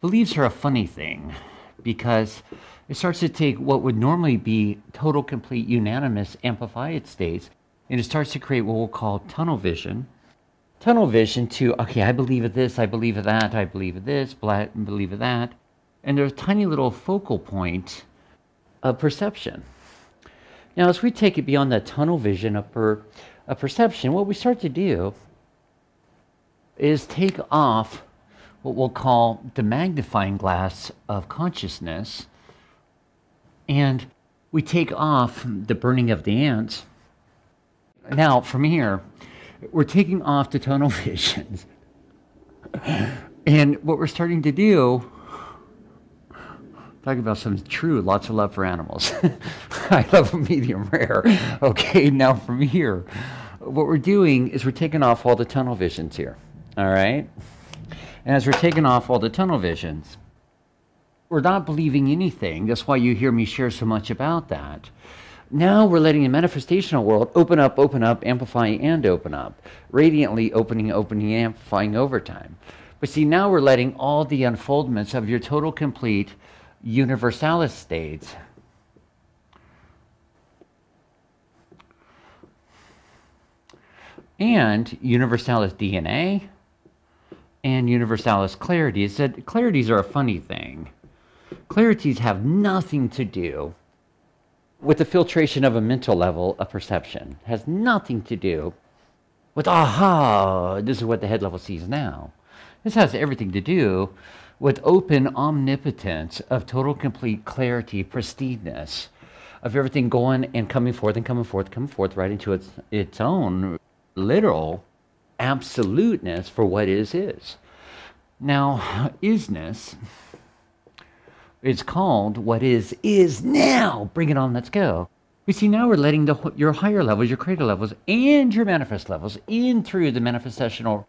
Beliefs are a funny thing because it starts to take what would normally be total, complete, unanimous, amplified states, and it starts to create what we'll call tunnel vision. Tunnel vision to, okay, I believe of this, I believe of that, I believe of this, I believe of that. And there's a tiny little focal point of perception. Now, as we take it beyond that tunnel vision of perception, what we start to do is take off what we'll call the magnifying glass of consciousness, and we take off the burning of the ants. Now, from here, we're taking off the tunnel visions. And what we're starting to do, talking about some true, lots of love for animals. I love a medium rare. Okay, now from here, what we're doing is we're taking off all the tunnel visions here. All right? And as we're taking off all the tunnel visions, we're not believing anything. That's why you hear me share so much about that. Now we're letting the manifestational world open up, amplify, and open up. Radiantly opening, amplifying over time. But see, now we're letting all the unfoldments of your total, complete Universalis states and Universalis DNA and Universalis clarities. That clarities are a funny thing. Clarities have nothing to do with the filtration of a mental level of perception. It has nothing to do with, aha, this is what the head level sees now. This has everything to do with open omnipotence of total, complete clarity, pristineness, of everything going and coming forth and coming forth right into its own literal absoluteness for what is. Now, isness is called what is now. Bring it on, let's go. We see now we're letting your higher levels, your creator levels, and your manifest levels in through the manifestational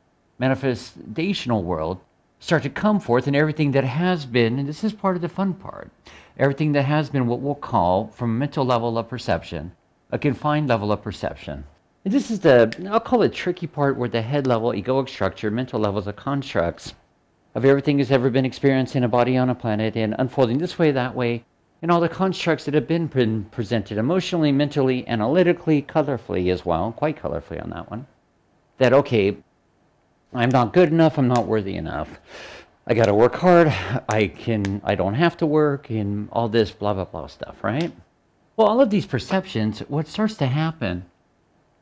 world start to come forth, and everything that has been, and this is part of the fun part, everything that has been what we'll call, from a mental level of perception, a confined level of perception. And this is I'll call it tricky part, where the head level, egoic structure, mental levels of constructs of everything has ever been experienced in a body on a planet and unfolding this way, that way, and all the constructs that have been presented emotionally, mentally, analytically, colorfully as well, quite colorfully on that one, that, okay, I'm not good enough, I'm not worthy enough. I got to work hard, I don't have to work, and all this blah, blah, blah stuff, right? Well, all of these perceptions, what starts to happen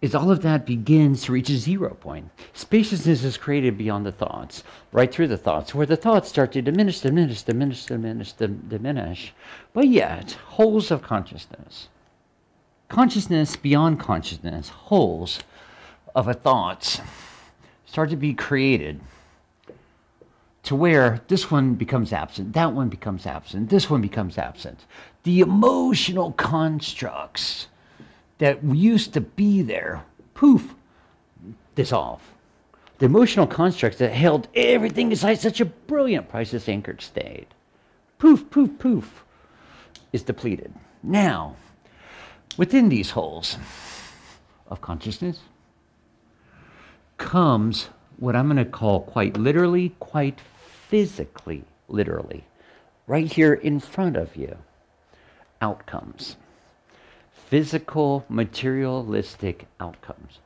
is all of that begins to reach a 0 point. Spaciousness is created beyond the thoughts, right through the thoughts, where the thoughts start to diminish. But yet, holes of consciousness. Consciousness beyond consciousness, holes of a thoughts start to be created to where this one becomes absent, that one becomes absent, this one becomes absent. The emotional constructs that used to be there, poof, dissolve. The emotional constructs that held everything inside such a brilliant priceless anchored state, poof, poof, poof, is depleted. Now, within these holes of consciousness comes what I'm going to call, quite literally, quite physically, literally, right here in front of you, outcomes. Physical, materialistic outcomes.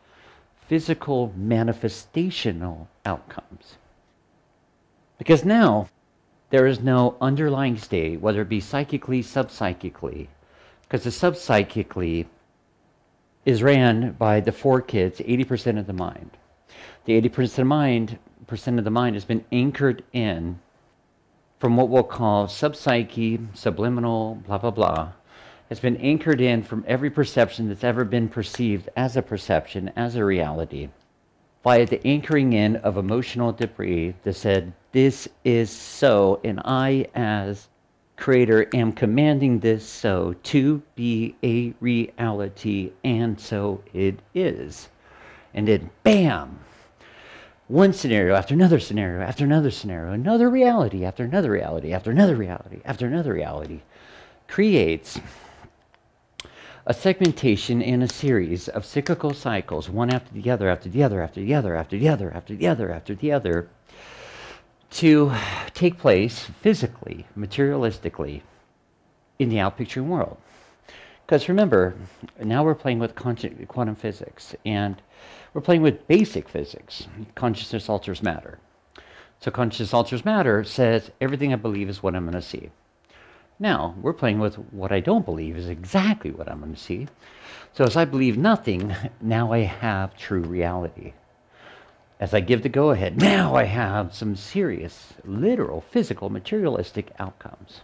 Physical, manifestational outcomes. Because now, there is no underlying state, whether it be psychically, subpsychically, because the subpsychically is ran by the 4 kids, 80% of the mind. The 80% of the mind has been anchored in from what we'll call subpsyche, subliminal, blah, blah, blah. Has been anchored in from every perception that's ever been perceived as a perception, as a reality, via the anchoring in of emotional debris that said, this is so, and I, as creator, am commanding this so to be a reality, and so it is. And then, bam! One scenario after another scenario after another scenario, another reality after another reality after another reality after another reality, creates a segmentation in a series of cyclical cycles, one after the other, after the other, after the other, after the other, after the other, after the other, to take place physically, materialistically, in the outpicturing world. Because remember, now we're playing with quantum physics, and we're playing with basic physics. Consciousness alters matter. So consciousness alters matter says everything I believe is what I'm going to see. Now, we're playing with what I don't believe is exactly what I'm going to see. So as I believe nothing, now I have true reality. As I give the go-ahead, now I have some serious, literal, physical, materialistic outcomes.